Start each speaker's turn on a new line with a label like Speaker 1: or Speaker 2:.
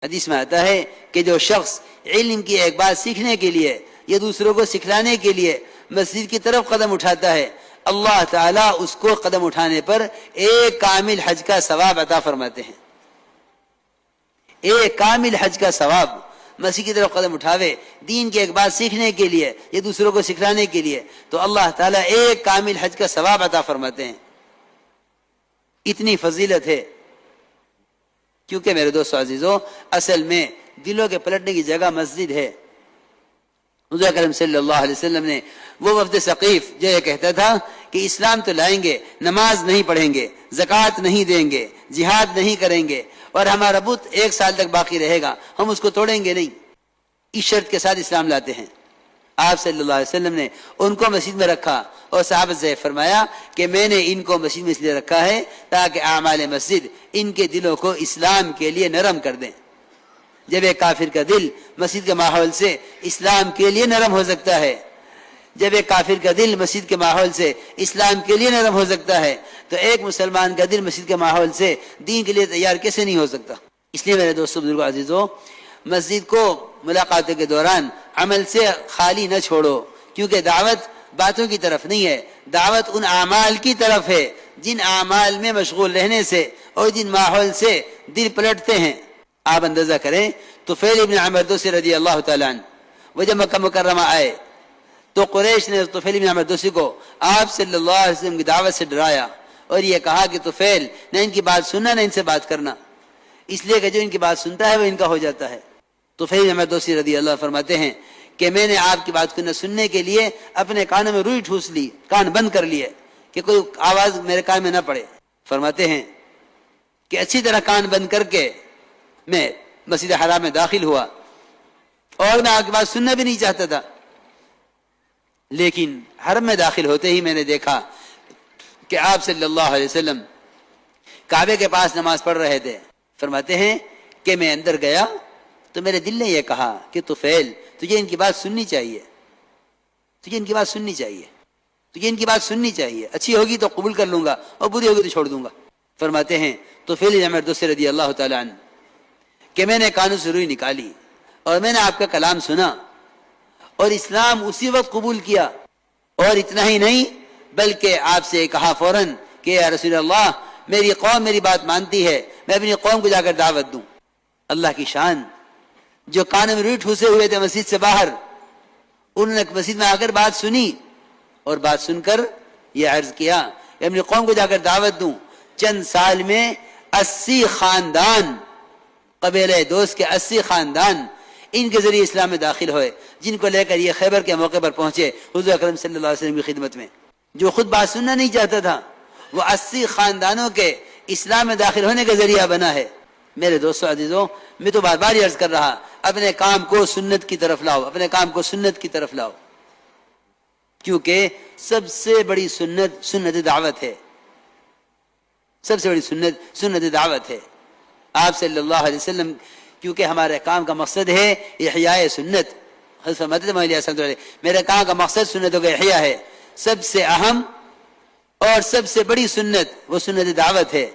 Speaker 1: حدیث میں آتا ہے کہ جو شخص علم کی ایک بات سیکھنے کے لیے یا دوسروں کو سکھلانے کے لیے مسجد کی طرف قدم اٹھاتا ہے، اللہ تعالیٰ اس کو قدم اٹھانے پر ایک کامل حج کا ثواب عطا فرماتے ہیں۔ ایک کامل حج کا ثواب، مسیح کی طرف قدم اٹھاوے دین کی ایک بات سیکھنے کے لیے یا دوسروں کو سکھلانے کے لیے، تو اللہ تعالیٰ ایک کامل حج کا ثواب عطا فرماتے ہیں۔ اتنی فضیلت ہے، کیونکہ میرے دوستو عزیزو، اصل میں دلوں کے پلٹنے کی جگہ مسجد ہے۔ حضور اکرم صلی اللہ علیہ وسلم نے وہ وفد ثقیف جو یہ کہتا تھا کہ اسلام تو لائیں گے، نماز نہیں پڑھیں گے، زکوٰۃ نہیں دیں گے، جہاد نہیں کریں گے، اور ہمارا بت 1 سال تک باقی رہے گا، ہم اس کو توڑیں گے نہیں، اس شرط کے ساتھ اسلام لاتے ہیں۔ آپ صلی اللہ علیہ وسلم نے ان کو مسجد میں رکھا اور صحابہ سے فرمایا کہ میں نے ان کو مسجد میں اس لیے رکھا ہے تاکہ اعمال مسجد ان کے دلوں کو اسلام کے لیے نرم کر دیں۔ جب ایک کافر کا دل مسجد کے ماحول سے اسلام کے لیے نرم ہو سکتا ہے، جب ایک کافر کا دل مسجد کے ماحول سے اسلام کے لیے نرم ہو سکتا ہے، تو ایک مسلمان کا دل مسجد کے ماحول سے دین کے لیے تیار کیسے نہیں ہو سکتا؟ اس لیے میرے دوستو بزرگو عزیزو، مسجد کو ملاقاتوں کے دوران عمل سے خالی نہ چھوڑو، کیونکہ دعوت باتوں کی طرف نہیں ہے، دعوت ان اعمال کی طرف ہے جن اعمال میں مشغول رہنے سے اور جن ماحول سے دل پلٹتے ہیں۔ آپ اندازہ کریں طفیل ابن عمر دوسی رضی اللہ تعالیٰ عنہ، وہ جب مکہ مکرمہ آئے تو قریش نے طفیل ابن عمر دوسی کو آپ صلی اللہ علیہ وسلم کی دعوت سے ڈرایا اور یہ کہا کہ طفیل نہ ان کی بات سننا نہ ان سے بات کرنا، اس لیے کہ جو ان کی بات سنتا ہے وہ ان کا ہو جاتا ہے۔ طفیل ابن عمر دوسی رضی اللہ فرماتے ہیں کہ میں نے آپ کی بات کو نہ سننے کے لیے اپنے کانوں میں روئی ٹھوس لی، کان بند کر لیے کہ کوئی آواز میرے کان میں نہ پڑے۔ فرماتے ہیں کہ اچھی طرح کان بند کر کے میں مسجد حرام میں داخل ہوا اور میں آپ کی بات سننا بھی نہیں چاہتا تھا، لیکن حرم میں داخل ہوتے ہی میں نے دیکھا کہ آپ صلی اللہ علیہ وسلم کعبے کے پاس نماز پڑھ رہے تھے۔ فرماتے ہیں کہ میں اندر گیا تو میرے دل نے یہ کہا کہ طفیل تجھے ان کی بات سننی چاہیے، تجھے ان کی بات سننی چاہیے، تجھے ان کی بات سننی چاہیے، اچھی ہوگی تو قبول کر لوں گا اور بری ہوگی تو چھوڑ دوں گا۔ فرماتے ہیں طفیل ابن عمر دوسی رضی اللہ تعالیٰ عنہ کہ میں نے کانوں سے روئی نکالی اور میں نے آپ کا کلام سنا اور اسلام اسی وقت قبول کیا، اور اتنا ہی نہیں بلکہ آپ سے کہا فوراً کہ یا رسول اللہ میری قوم میری بات مانتی ہے، میں اپنی قوم کو جا کر دعوت دوں۔ اللہ کی شان، جو کانوں میں روئی ٹھوسے ہوئے تھے مسجد سے باہر، انہوں نے مسجد میں آ کر بات سنی اور بات سن کر یہ عرض کیا کہ اپنی قوم کو جا کر دعوت دوں۔ چند سال میں 80 خاندان، قبیلہ دوست کے 80 خاندان ان کے ذریعے اسلام میں داخل ہوئے، جن کو لے کر یہ خیبر کے موقع پر پہنچے حضور اکرم صلی اللہ علیہ وسلم کی خدمت میں۔ جو خود بات سننا نہیں چاہتا تھا وہ 80 خاندانوں کے اسلام میں داخل ہونے کا ذریعہ بنا ہے۔ میرے دوستو عزیزوں، میں تو بار بار یہ عرض کر رہا، اپنے کام کو سنت کی طرف لاؤ، اپنے کام کو سنت کی طرف لاؤ، کیونکہ سب سے بڑی سنت سنت دعوت ہے، سب سے بڑی سنت سنت دعوت ہے۔ آپ صلی اللہ علیہ وسلم کیونکہ ہمارے کام کا مقصد ہے احیاء سنت، میرے کام کا مقصد سنتوں کا احیاء ہے، سب سے اہم اور سب سے بڑی سنت وہ سنت دعوت ہے۔